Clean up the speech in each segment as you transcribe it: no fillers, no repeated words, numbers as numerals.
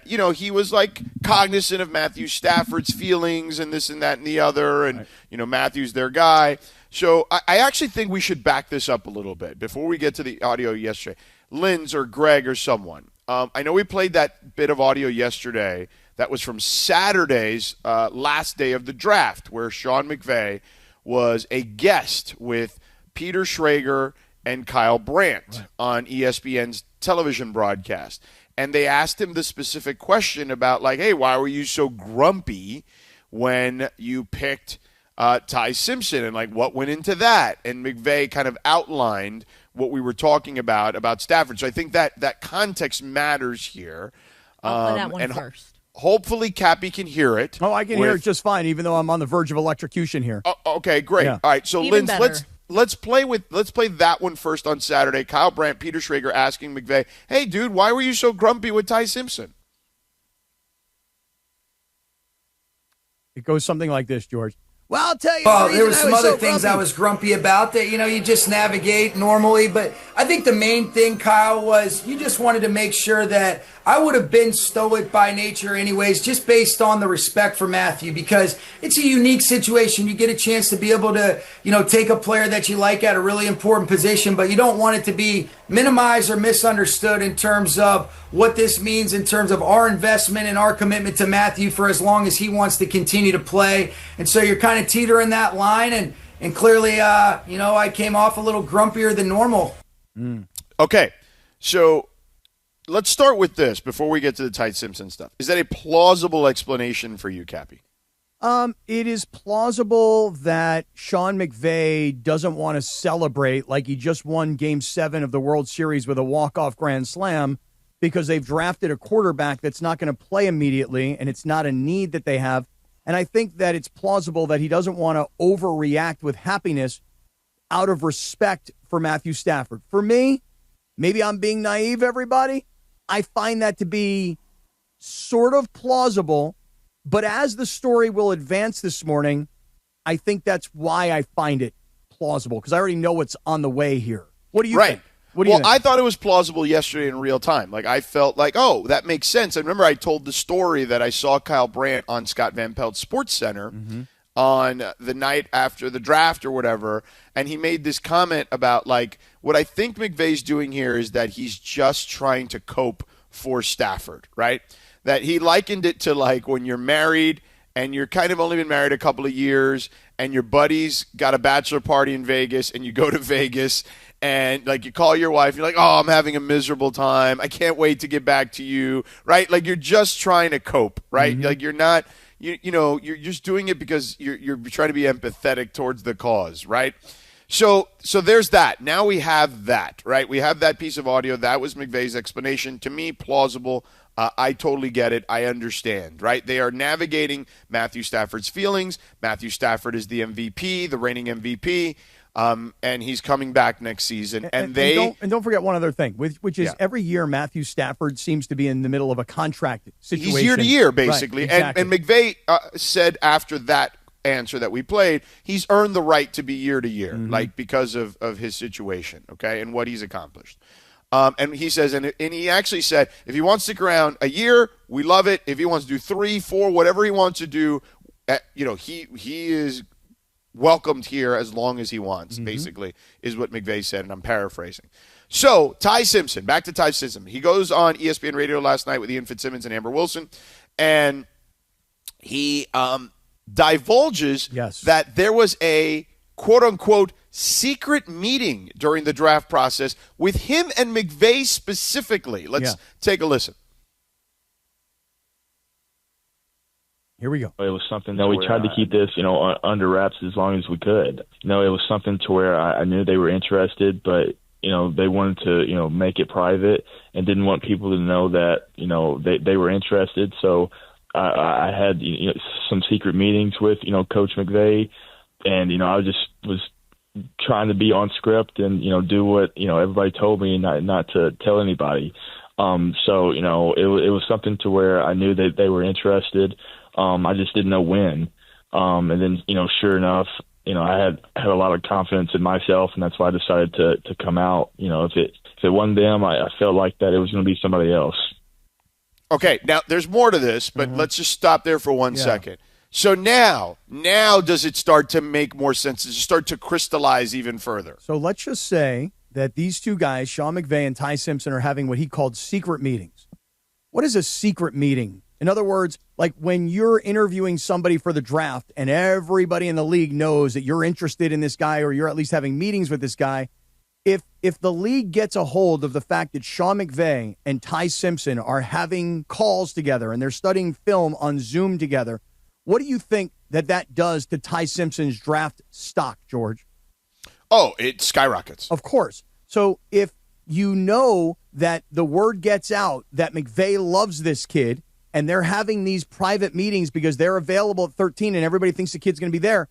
he was like cognizant of Matthew Stafford's feelings and this and that and the other, and Matthew's their guy. So I actually think we should back this up a little bit before we get to the audio yesterday. Linz or Greg or someone. I know we played that bit of audio yesterday that was from Saturday's last day of the draft, where Sean McVay was a guest with Peter Schrager and Kyle Brandt on ESPN's television broadcast. And they asked him the specific question about, like, hey, why were you so grumpy when you picked Ty Simpson, and like what went into that? And McVay kind of outlined what we were talking about Stafford. So I think that context matters here. I'll play that one first. Hopefully Cappy can hear it. Oh, I can hear it just fine, even though I'm on the verge of electrocution here. Okay, great. Yeah. All right, so Linz, let's play that one first on Saturday. Kyle Brandt, Peter Schrager asking McVay, hey, dude, why were you so grumpy with Ty Simpson? It goes something like this, George. Well, I'll tell you. Well, there was some other things I was grumpy about that, you just navigate normally. But I think the main thing, Kyle, was you just wanted to make sure that I would have been stoic by nature anyways, just based on the respect for Matthew, because it's a unique situation. You get a chance to be able to, take a player that you like at a really important position, but you don't want it to be minimized or misunderstood in terms of what this means in terms of our investment and our commitment to Matthew for as long as he wants to continue to play. And so you're kind of teetering that line, and clearly, I came off a little grumpier than normal. Okay, so let's start with this before we get to the Ty Simpson stuff. Is that a plausible explanation for you, Cappy? It is plausible that Sean McVay doesn't want to celebrate like he just won Game 7 of the World Series with a walk-off grand slam because they've drafted a quarterback that's not going to play immediately, and it's not a need that they have. And I think that it's plausible that he doesn't want to overreact with happiness out of respect for Matthew Stafford. For me, maybe I'm being naive, everybody. I find that to be sort of plausible. But as the story will advance this morning, I think that's why I find it plausible, because I already know what's on the way here. What do you think? What do you think? I thought it was plausible yesterday in real time. Like, I felt like, oh, that makes sense. I remember I told the story that I saw Kyle Brandt on Scott Van Pelt's Sports Center on the night after the draft or whatever, and he made this comment about, like, what I think McVay's doing here is that he's just trying to cope for Stafford, right? That he likened it to, like, when you're married and you're kind of only been married a couple of years and your buddy's got a bachelor party in Vegas and you go to Vegas and, like, you call your wife, you're like, oh, I'm having a miserable time. I can't wait to get back to you, right? Like, you're just trying to cope, right? Like, you're not, you're just doing it because you're trying to be empathetic towards the cause, right? So there's that. Now we have that, right? We have that piece of audio. That was McVay's explanation. To me, plausible. I totally get it. I understand, right? They are navigating Matthew Stafford's feelings. Matthew Stafford is the MVP, the reigning MVP, and he's coming back next season. And don't forget one other thing, which is every year Matthew Stafford seems to be in the middle of a contract situation. He's year to year, basically. Right, exactly. And McVay said after that answer that we played, he's earned the right to be year to year, like, because of his situation, okay, and what he's accomplished. And he says, and he actually said, if he wants to stick around a year, we love it. If he wants to do 3, 4, whatever he wants to do, he is welcomed here as long as he wants, basically, is what McVay said, and I'm paraphrasing. So, Ty Simpson, back to Ty Simpson. He goes on ESPN Radio last night with Ian Fitzsimmons and Amber Wilson, and he divulges that there was a quote-unquote secret meeting during the draft process with him and McVay specifically. Let's take a listen. Here we go. It was something that we tried to keep this, under wraps as long as we could. It was something to where I knew they were interested, but, they wanted to, make it private and didn't want people to know that, they were interested. So I had some secret meetings with, Coach McVay, and, I was trying to be on script and, do what, everybody told me not to tell anybody. So, it was something to where I knew that they were interested. I just didn't know when. And then, sure enough, I had a lot of confidence in myself, and that's why I decided to come out. If it wasn't them, I felt like that it was going to be somebody else. Okay, now there's more to this, but let's just stop there for 1 second. So now does it start to make more sense? Does it start to crystallize even further? So let's just say that these two guys, Sean McVay and Ty Simpson, are having what he called secret meetings. What is a secret meeting? In other words, like when you're interviewing somebody for the draft and everybody in the league knows that you're interested in this guy or you're at least having meetings with this guy, if the league gets a hold of the fact that Sean McVay and Ty Simpson are having calls together and they're studying film on Zoom together, what do you think that does to Ty Simpson's draft stock, George? Oh, it skyrockets. Of course. So if you know that the word gets out that McVay loves this kid and they're having these private meetings because they're available at 13 and everybody thinks the kid's going to be there,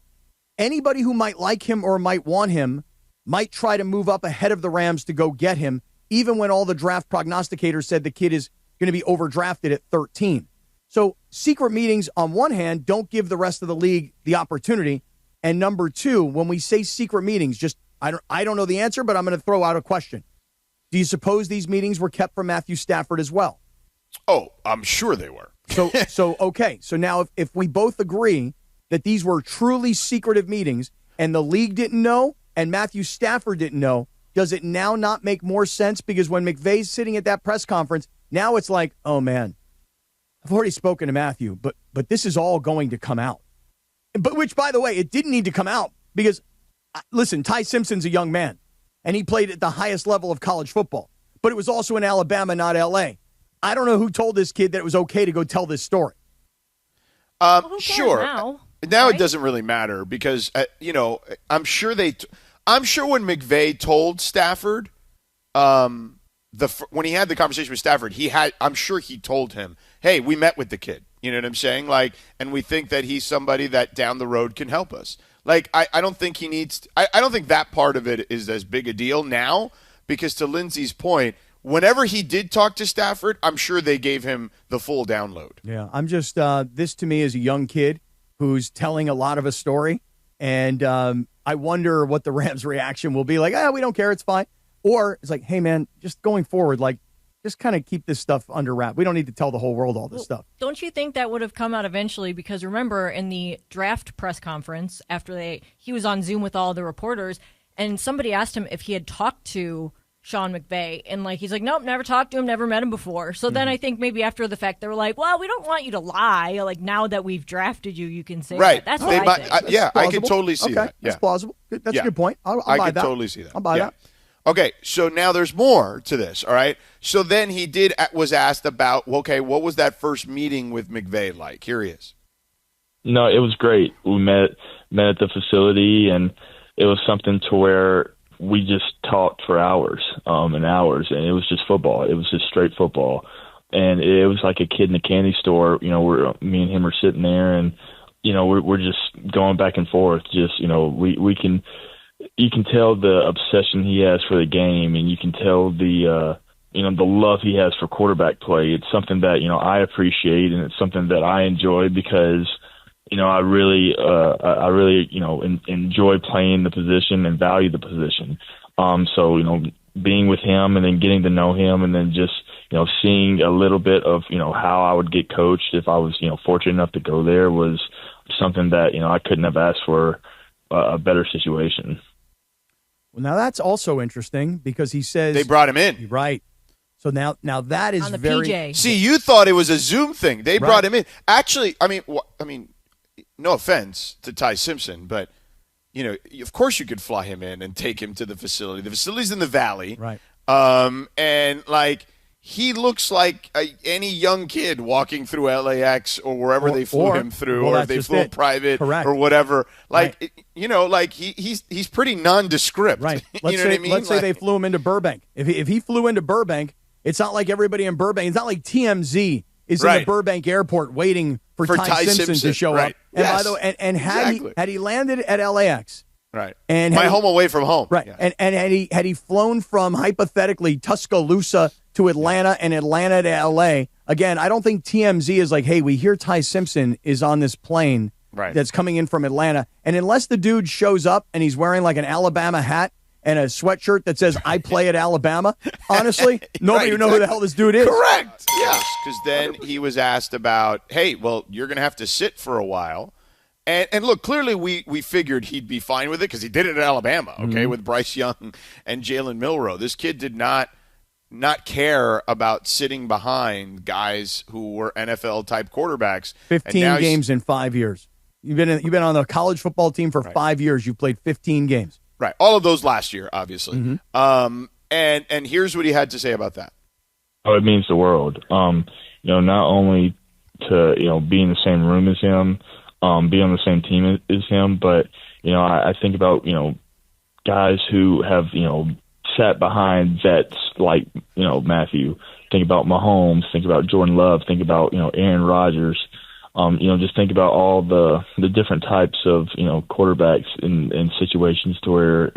anybody who might like him or might want him might try to move up ahead of the Rams to go get him, even when all the draft prognosticators said the kid is going to be overdrafted at 13. So secret meetings, on one hand, don't give the rest of the league the opportunity. And number two, when we say secret meetings, just I don't know the answer, but I'm going to throw out a question. Do you suppose these meetings were kept from Matthew Stafford as well? Oh, I'm sure they were. So okay. So now if we both agree that these were truly secretive meetings and the league didn't know and Matthew Stafford didn't know, does it now not make more sense? Because when McVay's sitting at that press conference, now it's like, oh, man, I've already spoken to Matthew, but this is all going to come out. But which, by the way, it didn't need to come out because, listen, Ty Simpson's a young man, and he played at the highest level of college football. But it was also in Alabama, not L.A. I don't know who told this kid that it was okay to go tell this story. Sure. Now right? It doesn't really matter because, I'm sure when McVay told Stafford, when he had the conversation with Stafford, I'm sure he told him, hey, we met with the kid. You know what I'm saying? Like, and we think that he's somebody that down the road can help us. Like, I don't think he needs – I don't think that part of it is as big a deal now because to Lindsay's point, whenever he did talk to Stafford, I'm sure they gave him the full download. Yeah, I'm just this to me is a young kid who's telling a lot of a story, and I wonder what the Rams' reaction will be. Like, we don't care, it's fine. Or it's like, hey, man, just going forward, like, just kind of keep this stuff under wrap. We don't need to tell the whole world all this stuff. Don't you think that would have come out eventually? Because remember, in the draft press conference, after he was on Zoom with all the reporters, and somebody asked him if he had talked to Sean McVay, and he's like, nope, never talked to him, never met him before. So then I think maybe after the fact, they were like, well, we don't want you to lie. Like, now that we've drafted you, you can say right. That. That's what I think. I can totally see that. That's plausible. That's a good point. I'll buy that. I can totally see that. I'll buy that. Okay, so now there's more to this, all right? So then he was asked about, okay, what was that first meeting with McVay like? Here he is. No, it was great. We met at the facility, and it was something to where we just talked for hours and hours, and it was just football. It was just straight football. And it was like a kid in a candy store. You know, me and him are sitting there, and, we're just going back and forth. Just, we can – you can tell the obsession he has for the game, and you can tell the love he has for quarterback play. It's something that, I appreciate, and it's something that I enjoy because, I really enjoy playing the position and value the position. So, being with him and then getting to know him and then just, seeing a little bit of, how I would get coached if I was, fortunate enough to go there was something that, I couldn't have asked for a better situation. Well, now that's also interesting because he says they brought him in. Right. So now that is on the very. PJ. See, you thought it was a Zoom thing. They brought him in. Actually, I mean, no offense to Ty Simpson, but of course you could fly him in and take him to the facility. The facility's in the Valley, right? And he looks like any young kid walking through LAX or wherever they flew him through, or they flew private, or whatever. He's pretty nondescript. Right. What I mean? Let's say they flew him into Burbank. If he flew into Burbank, it's not like everybody in Burbank. It's not like TMZ is in the Burbank airport waiting for Ty Simpson to show up. And by the way, and had he landed at LAX. Right. And my home away from home. Right. Yeah. And had he flown from hypothetically Tuscaloosa to Atlanta and Atlanta to L.A., again, I don't think TMZ is like, hey, we hear Ty Simpson is on this plane that's coming in from Atlanta. And unless the dude shows up and he's wearing like an Alabama hat and a sweatshirt that says "I play at Alabama." Honestly, nobody would know who the hell this dude is. Correct. Yes, because then he was asked about, hey, well, you're going to have to sit for a while. And look, clearly we figured he'd be fine with it because he did it at Alabama, okay, with Bryce Young and Jalen Milroe. This kid did not care about sitting behind guys who were NFL-type quarterbacks. 15 games in 5 years. You've been on the college football team for 5 years. You've played 15 games. Right. All of those last year, obviously. And here's what he had to say about that. Oh, it means the world. Not only to, be in the same room as him, be on the same team as him, but, I think about, guys who have, sat behind vets like, Matthew. Think about Mahomes, think about Jordan Love, think about, Aaron Rodgers. Just think about all the different types of, quarterbacks in situations to where,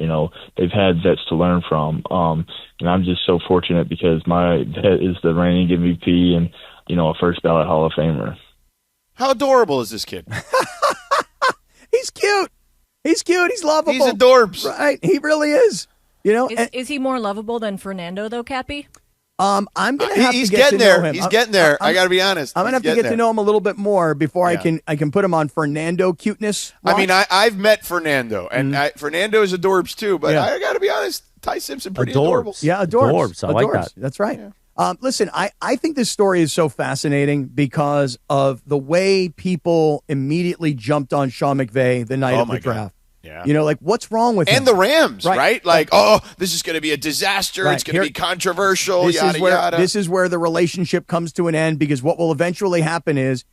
they've had vets to learn from. And I'm just so fortunate because my vet is the reigning MVP and, a first ballot Hall of Famer. How adorable is this kid? He's cute. He's cute. He's lovable. He's adorbs. Right. He really is. Is he more lovable than Fernando, though, Cappy? I'm going to have he's to get getting to there. know him. He's getting there. I got to be honest. I'm going to have to get to know him a little bit more before I can put him on Fernando cuteness watch. I mean, I've met Fernando, and Fernando is adorbs too, but I got to be honest, Ty Simpson pretty adorable. Yeah, adorbs. I like that. That's right. Yeah. Listen, I think this story is so fascinating because of the way people immediately jumped on Sean McVay the night of the draft. Yeah. What's wrong with him? And the Rams, right? This is going to be a disaster. Right. It's going to be controversial, yada. This is where the relationship comes to an end because what will eventually happen is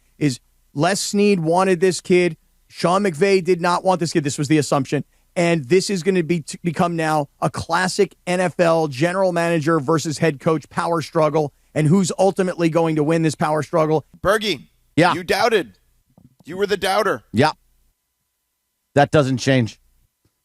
Les Snead wanted this kid. Sean McVay did not want this kid. This was the assumption. And this is going to become now a classic NFL general manager versus head coach power struggle. And who's ultimately going to win this power struggle? Bergie, you doubted. You were the doubter. Yeah. That doesn't change.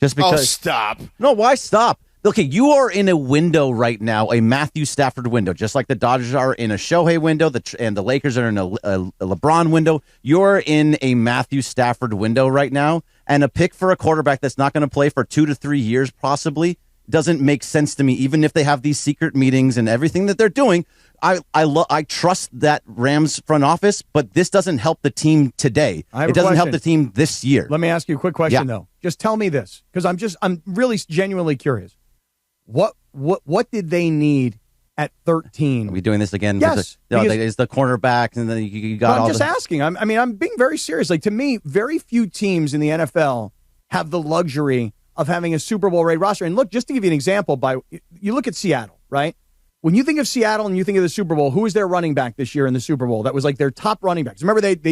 Just because. Oh, stop. No, why stop? Okay, you are in a window right now, a Matthew Stafford window, just like the Dodgers are in a Shohei window, and the Lakers are in a LeBron window. You're in a Matthew Stafford window right now, and a pick for a quarterback that's not going to play for 2 to 3 years possibly doesn't make sense to me, even if they have these secret meetings and everything that they're doing. I trust that Rams front office, but this doesn't help the team today. It doesn't help the team this year. Let me ask you a quick question, though. Just tell me this, because I'm really genuinely curious. What did they need at 13? Are we doing this again? Yes. Is the cornerback, and then you got all I'm just asking. I'm being very serious. Like, to me, very few teams in the NFL have the luxury of having a Super Bowl ready roster. And look, just to give you an example, you look at Seattle, right? When you think of Seattle and you think of the Super Bowl, who was their running back this year in the Super Bowl? That was like their top running backs. Remember they had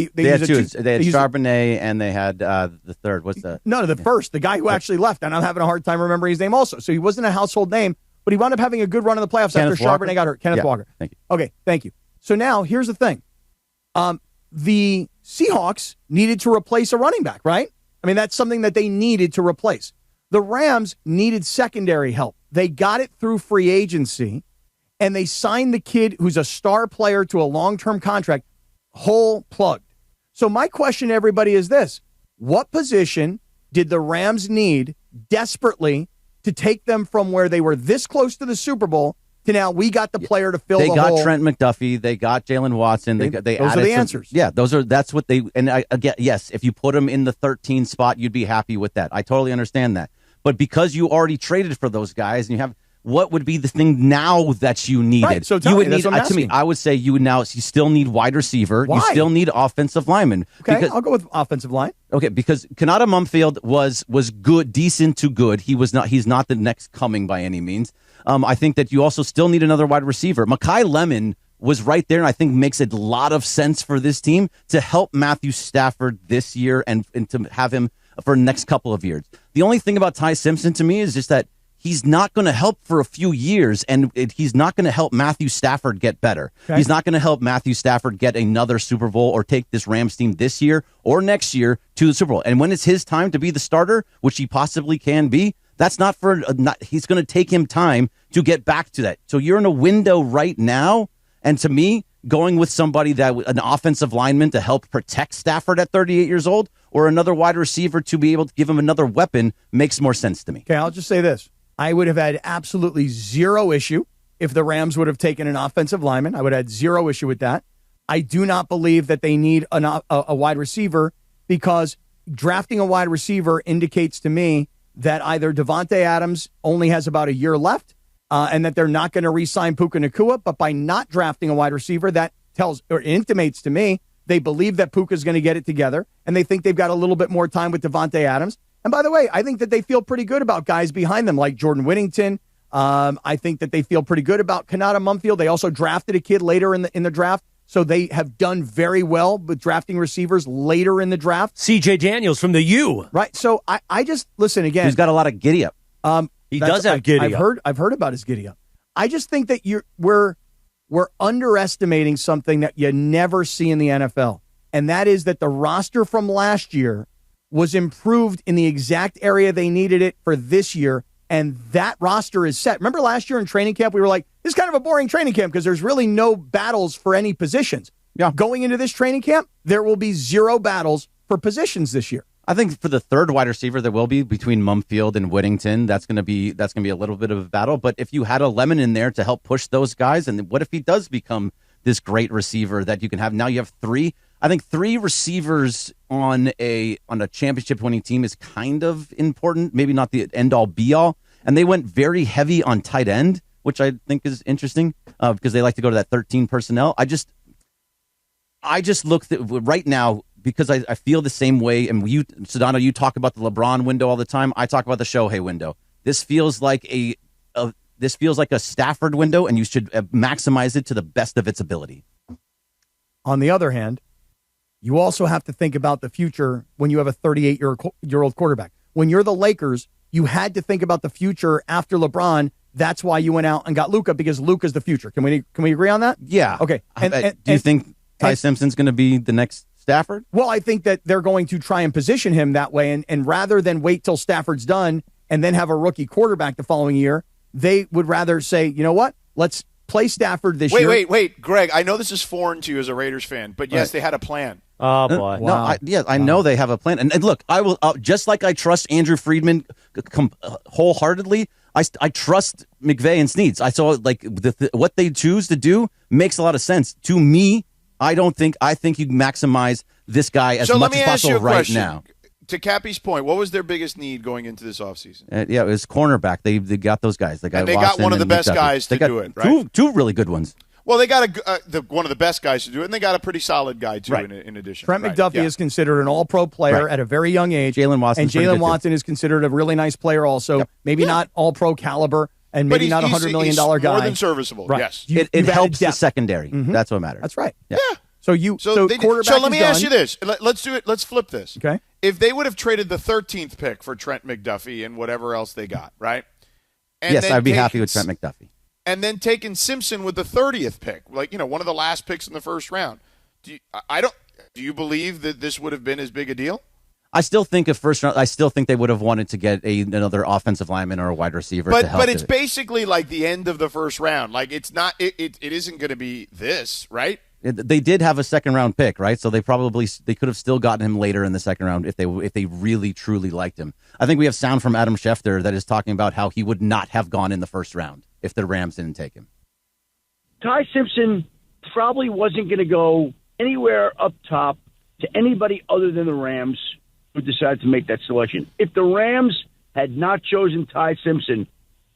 two. They had Charbonnet and they had the third. What's the? No, the first, the guy who actually left. And I'm having a hard time remembering his name also. So he wasn't a household name, but he wound up having a good run in the playoffs after Charbonnet got hurt. Kenneth Walker. Thank you. Okay, thank you. So now here's the thing. The Seahawks needed to replace a running back, right? I mean, that's something that they needed to replace. The Rams needed secondary help. They got it through free agency. And they signed the kid who's a star player to a long-term contract, whole plugged. So my question to everybody is this. What position did the Rams need desperately to take them from where they were this close to the Super Bowl to now we got the player to fill the hole? They got Trent McDuffie. They got Jalen Watson. Those are the answers. Yeah, that's what they – and again, yes, if you put them in the 13 spot, you'd be happy with that. I totally understand that. But because you already traded for those guys and you have – what would be the thing now that you needed? Right, so tell me, that's what I'm asking. To me, I would say you still need wide receiver. Why? You still need offensive lineman. Okay, I'll go with offensive line. Okay, because Kanata Mumfield was good, decent to good. He's not the next coming by any means. I think that you also still need another wide receiver. Mekhi Lemon was right there, and I think makes a lot of sense for this team to help Matthew Stafford this year and to have him for the next couple of years. The only thing about Ty Simpson to me is just that he's not going to help for a few years, and he's not going to help Matthew Stafford get better. Okay. He's not going to help Matthew Stafford get another Super Bowl or take this Rams team this year or next year to the Super Bowl. And when it's his time to be the starter, which he possibly can be, that's not for he's going to take him time to get back to that. So you're in a window right now, and to me, going with somebody an offensive lineman to help protect Stafford at 38 years old or another wide receiver to be able to give him another weapon makes more sense to me. Okay, I'll just say this. I would have had absolutely zero issue if the Rams would have taken an offensive lineman. I would have had zero issue with that. I do not believe that they need a wide receiver, because drafting a wide receiver indicates to me that either Devontae Adams only has about a year left, and that they're not going to re-sign Puka Nacua. But by not drafting a wide receiver, that tells or intimates to me they believe that Puka is going to get it together, and they think they've got a little bit more time with Devontae Adams. And by the way, I think that they feel pretty good about guys behind them like Jordan Whittington. I think that they feel pretty good about Kanata Mumfield. They also drafted a kid later in the draft. So they have done very well with drafting receivers later in the draft. C.J. Daniels from the U. Right. So I just, listen again. He's got a lot of giddy up. He does have giddy up. I've heard about his giddy up. I just think that we're underestimating something that you never see in the NFL. And that is that the roster from last year was improved in the exact area they needed it for this year. And that roster is set. Remember last year in training camp, we were like, this is kind of a boring training camp because there's really no battles for any positions. Yeah. Going into this training camp, there will be zero battles for positions this year. I think for the third wide receiver, there will be between Mumfield and Whittington. That's going to be a little bit of a battle. But if you had a Lemon in there to help push those guys, and what if he does become this great receiver that you can have? Now you have three. I think three receivers on a championship winning team is kind of important. Maybe not the end all be all. And they went very heavy on tight end, which I think is interesting because they like to go to that 13 personnel. I just look right now because I feel the same way. And Sedano, you talk about the LeBron window all the time. I talk about the Shohei window. This feels like a Stafford window, and you should maximize it to the best of its ability. On the other hand, you also have to think about the future when you have a 38-year-old quarterback. When you're the Lakers, you had to think about the future after LeBron. That's why you went out and got Luka, because Luka's the future. Can we agree on that? Yeah. Okay. Do you think Ty Simpson's going to be the next Stafford? Well, I think that they're going to try and position him that way, and rather than wait till Stafford's done and then have a rookie quarterback the following year, they would rather say, you know what, let's play Stafford this year. Wait, Greg, I know this is foreign to you as a Raiders fan, but yes, they had a plan. Oh, boy. Wow. I know they have a plan. And look, I will just like I trust Andrew Friedman wholeheartedly, I trust McVay and Sneeds. I saw like what they choose to do makes a lot of sense. To me, I think you maximize this guy as much as possible right now. To Cappy's point, what was their biggest need going into this offseason? It was cornerback. They got those guys. They got one of the best guys to do it, right? Two really good ones. Well, they got one of the best guys to do it, and they got a pretty solid guy, too, right. in addition. Trent McDuffie is considered an all-pro player at a very young age. Jalen Watson is considered a really nice player also. Yep. Maybe not all-pro caliber, and maybe not $100 million guy. More than serviceable, right. Yes. It helps the secondary. Mm-hmm. That's what matters. That's right. Yeah. So let me ask you this. Let's do it. Let's flip this. Okay. If they would have traded the 13th pick for Trent McDuffie and whatever else they got, right? And yes, I'd be happy with Trent McDuffie. And then taking Simpson with the 30th pick, one of the last picks in the first round. Do you believe that this would have been as big a deal? I still think I still think they would have wanted to get another offensive lineman or a wide receiver. But it's basically like the end of the first round. Like it's not. It isn't going to be this, right? They did have a second round pick, right? So they could have still gotten him later in the second round if they really truly liked him. I think we have sound from Adam Schefter that is talking about how he would not have gone in the first round if the Rams didn't take him. Ty Simpson probably wasn't going to go anywhere up top to anybody other than the Rams who decided to make that selection. If the Rams had not chosen Ty Simpson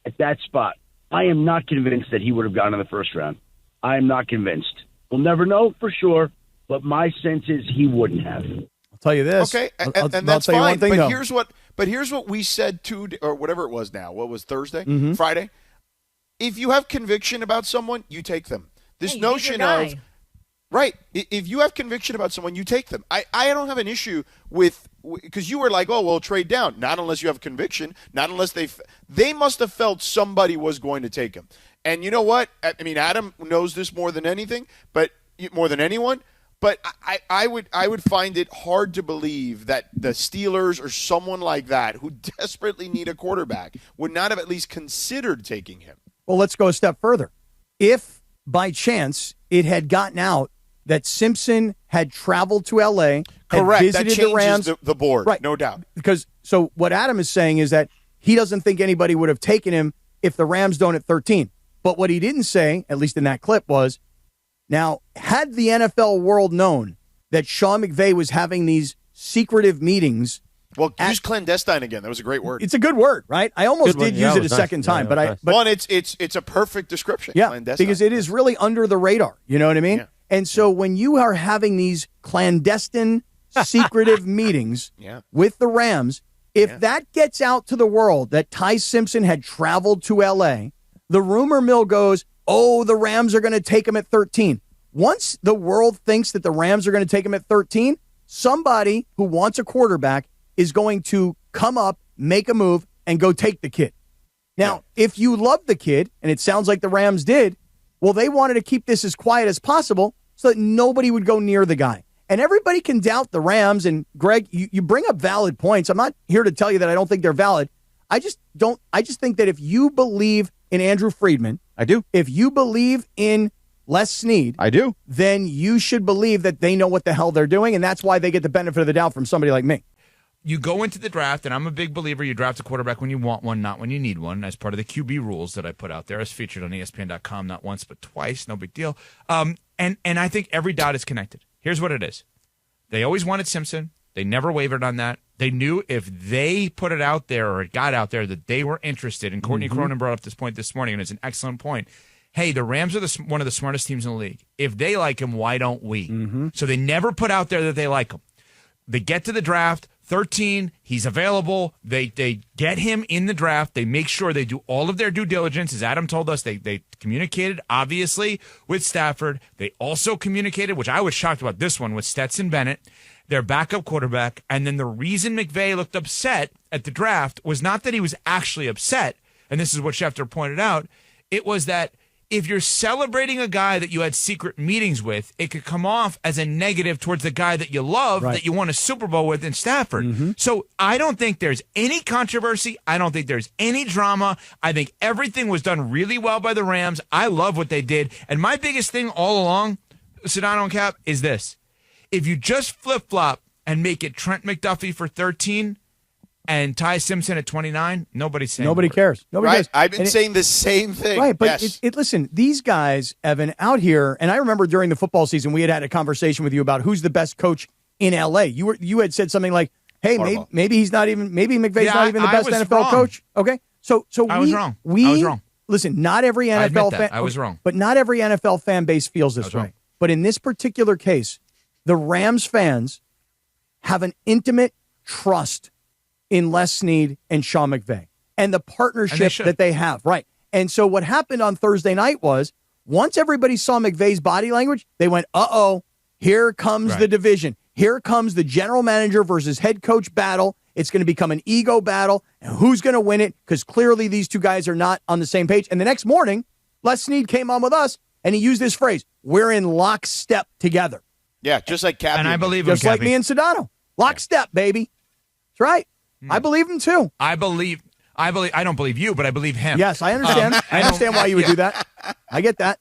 at that spot, I am not convinced that he would have gone in the first round. I am not convinced. We'll never know for sure, but my sense is he wouldn't have. I'll tell you this. Okay, and that's fine. But here's what we said or whatever it was now. What was Thursday? Mm-hmm. Friday? If you have conviction about someone, you take them. This notion of right. If you have conviction about someone, you take them. I don't have an issue with because you were like, oh, well, trade down. Not unless you have conviction. Not unless they must have felt somebody was going to take him. And you know what? I mean, Adam knows this more than anything, but more than anyone. But I would find it hard to believe that the Steelers or someone like that who desperately need a quarterback would not have at least considered taking him. Well, let's go a step further. If by chance it had gotten out that Simpson had traveled to L.A., correct, had visited that changes the Rams, the board, right? No doubt. Because so what Adam is saying is that he doesn't think anybody would have taken him if the Rams don't at 13. But what he didn't say, at least in that clip, was, now, had the NFL world known that Sean McVay was having these secretive meetings. Well, use clandestine again. That was a great word. It's a good word, right? I almost did use it a second time, but it's a perfect description. Yeah, because it is really under the radar. You know what I mean? Yeah. And so when you are having these clandestine, secretive meetings with the Rams, if that gets out to the world that Ty Simpson had traveled to L.A., the rumor mill goes, oh, the Rams are going to take him at 13. Once the world thinks that the Rams are going to take him at 13, somebody who wants a quarterback is going to come up, make a move, and go take the kid. Now, if you love the kid, and it sounds like the Rams did, well, they wanted to keep this as quiet as possible so that nobody would go near the guy. And everybody can doubt the Rams. And Greg, you bring up valid points. I'm not here to tell you that I don't think they're valid. I just think that if you believe in Andrew Friedman, I do. If you believe in Les Snead, I do. Then you should believe that they know what the hell they're doing, and that's why they get the benefit of the doubt from somebody like me. You go into the draft, and I'm a big believer you draft a quarterback when you want one, not when you need one, as part of the QB rules that I put out there, as featured on ESPN.com not once but twice, no big deal. And I think every dot is connected. Here's what it is. They always wanted Simpson. They never wavered on that. They knew if they put it out there or it got out there that they were interested, and Courtney Cronin brought up this point this morning, and it's an excellent point. Hey, the Rams are one of the smartest teams in the league. If they like him, why don't we? So they never put out there that they like him. They get to the draft, 13, he's available. They get him in the draft. They make sure they do all of their due diligence. As Adam told us, they communicated, obviously, with Stafford. They also communicated, which I was shocked about this one, with Stetson Bennett, their backup quarterback. And then the reason McVay looked upset at the draft was not that he was actually upset, and this is what Schefter pointed out, it was that if you're celebrating a guy that you had secret meetings with, it could come off as a negative towards the guy that you love, that you won a Super Bowl with in Stafford. So I don't think there's any controversy. I don't think there's any drama. I think everything was done really well by the Rams. I love what they did. And my biggest thing all along, Sedano Kap, is this. If you just flip-flop and make it Trent McDuffie for 13 and Ty Simpson at 29, nobody's saying nobody cares. Nobody cares. I've been saying the same thing. Right, but listen, these guys, Evan, out here, and I remember during the football season, we had a conversation with you about who's the best coach in L.A. You had said something like, "Hey, maybe he's not even. Maybe McVay's not even the best NFL coach." Okay, so I was wrong. I was wrong. Listen, not every NFL fan. I was wrong, but not every NFL fan base feels this way. Wrong. But in this particular case, the Rams fans have an intimate trust in Les Snead and Sean McVay and the partnership that they have. Right. And so what happened on Thursday night was once everybody saw McVay's body language, they went, here comes the division. Here comes the general manager versus head coach battle. It's going to become an ego battle. And who's going to win it? Because clearly these two guys are not on the same page. And the next morning, Les Snead came on with us and he used this phrase, we're in lockstep together. Yeah, just like Cappy. And I believe just like me and Sedano. Lockstep, baby. That's right. I believe him too. I don't believe you, but I believe him. Yes, I understand. I understand why you would do that. I get that.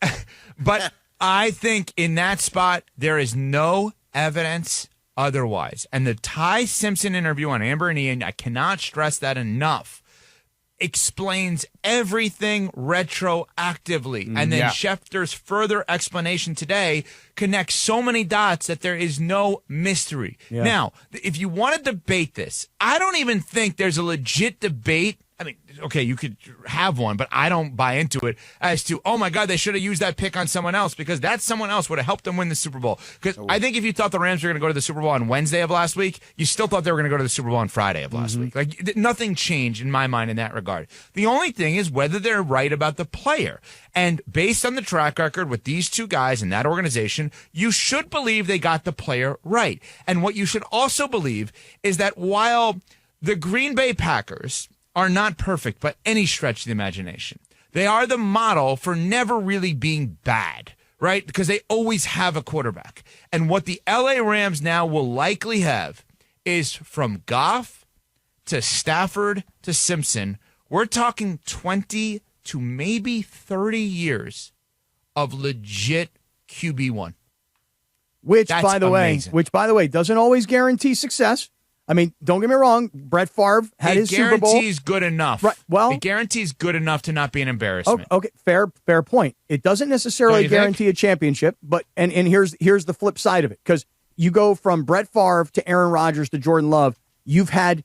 But I think in that spot, there is no evidence otherwise. And the Ty Simpson interview on Amber and Ian, I cannot stress that enough, explains everything retroactively. And then Schefter's further explanation today connects so many dots that there is no mystery. Yeah. Now, if you want to debate this, I don't even think there's a legit debate. I mean, okay, you could have one, but I don't buy into it as to, oh my God, they should have used that pick on someone else because that someone else would have helped them win the Super Bowl. Because I think if you thought the Rams were going to go to the Super Bowl on Wednesday of last week, you still thought they were going to go to the Super Bowl on Friday of last week. Like nothing changed in my mind in that regard. The only thing is whether they're right about the player. And based on the track record with these two guys in that organization, you should believe they got the player right. And what you should also believe is that while the Green Bay Packers are not perfect by any stretch of the imagination, they are the model for never really being bad, right? Because they always have a quarterback. And what the LA Rams now will likely have is from Goff to Stafford to Simpson, we're talking 20 to maybe 30 years of legit QB1. Which, by the way, doesn't always guarantee success. I mean, don't get me wrong. Brett Favre had his Super Bowl. It guarantees good enough. Right. Well, it guarantees good enough to not be an embarrassment. Okay. Fair point. It doesn't necessarily guarantee a championship, but and here's the flip side of it, because you go from Brett Favre to Aaron Rodgers to Jordan Love. You've had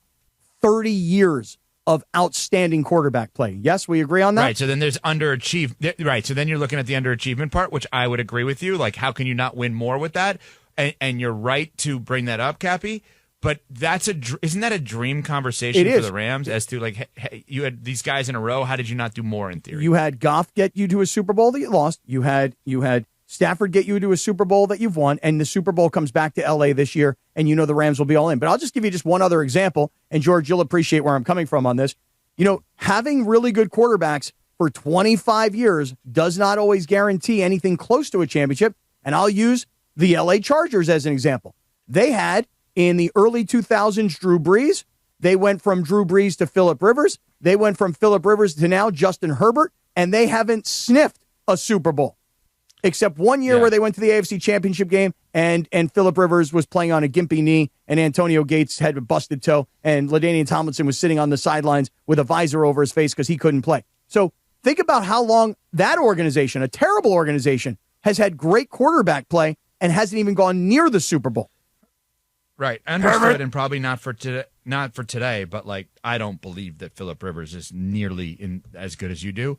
30 years of outstanding quarterback play. Yes, we agree on that? Right, so then there's underachievement. Right, so then you're looking at the underachievement part, which I would agree with you. Like, how can you not win more with that? And you're right to bring that up, Cappy. But isn't that a dream conversation for the Rams as to, like, hey, you had these guys in a row. How did you not do more in theory? You had Goff get you to a Super Bowl that you lost. You had Stafford get you to a Super Bowl that you've won, and the Super Bowl comes back to L.A. this year, and the Rams will be all in. But I'll just give you just one other example, and George, you'll appreciate where I'm coming from on this. Having really good quarterbacks for 25 years does not always guarantee anything close to a championship, and I'll use the L.A. Chargers as an example. They had, in the early 2000s, Drew Brees. They went from Drew Brees to Phillip Rivers. They went from Phillip Rivers to now Justin Herbert, and they haven't sniffed a Super Bowl. Except one year where they went to the AFC Championship game and Phillip Rivers was playing on a gimpy knee and Antonio Gates had a busted toe and LaDainian Tomlinson was sitting on the sidelines with a visor over his face because he couldn't play. So think about how long that organization, a terrible organization, has had great quarterback play and hasn't even gone near the Super Bowl. Right, understood, and probably not for today. But like, I don't believe that Phillip Rivers is nearly as good as you do.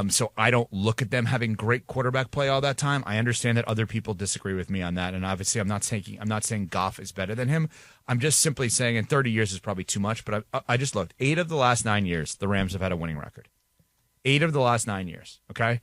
So I don't look at them having great quarterback play all that time. I understand that other people disagree with me on that, and obviously I'm not saying Goff is better than him. I'm just simply saying, and 30 years is probably too much, but I just looked. 8 of the last 9 years, the Rams have had a winning record. 8 of the last 9 years. Okay,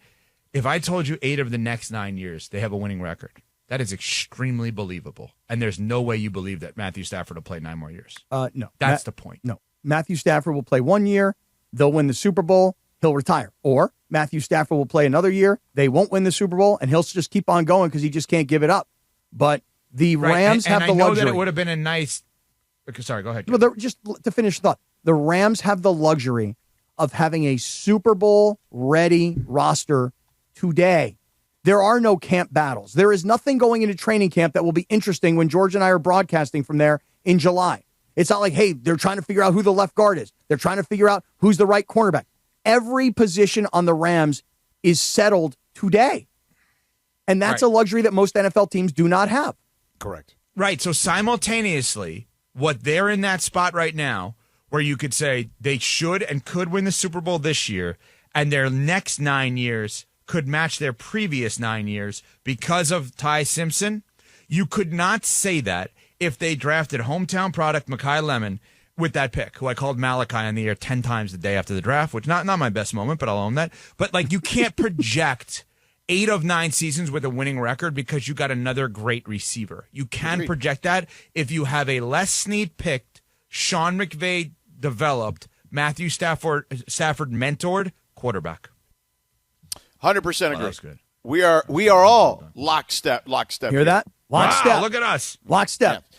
if I told you 8 of the next 9 years they have a winning record, that is extremely believable, and there's no way you believe that Matthew Stafford will play 9 more years. No, that's the point. No, Matthew Stafford will play 1 year. They'll win the Super Bowl. He'll retire. Or Matthew Stafford will play another year. They won't win the Super Bowl, and he'll just keep on going because he just can't give it up. But the Rams have the luxury. I know that it would have been a nice. Sorry, go ahead. Well, just to finish the thought, the Rams have the luxury of having a Super Bowl ready roster today. There are no camp battles. There is nothing going into training camp that will be interesting when George and I are broadcasting from there in July. It's not like, hey, they're trying to figure out who the left guard is. They're trying to figure out who's the right cornerback. Every position on the Rams is settled today. And that's a luxury that most NFL teams do not have. Correct. Right. So simultaneously, what they're in that spot right now, where you could say they should and could win the Super Bowl this year, and their next 9 years could match their previous 9 years because of Ty Simpson, you could not say that if they drafted hometown product Mekhi Lemon with that pick, who I called Malachi on the air 10 times the day after the draft, which not my best moment, but I'll own that. But like, you can't project 8 of 9 seasons with a winning record because you got another great receiver. You can project that if you have a Les Snead picked, Sean McVay developed, Matthew Stafford mentored quarterback. 100% agree. That's good. We are all lockstep. Hear that? Lockstep. Wow, look at us. Lockstep. Yeah.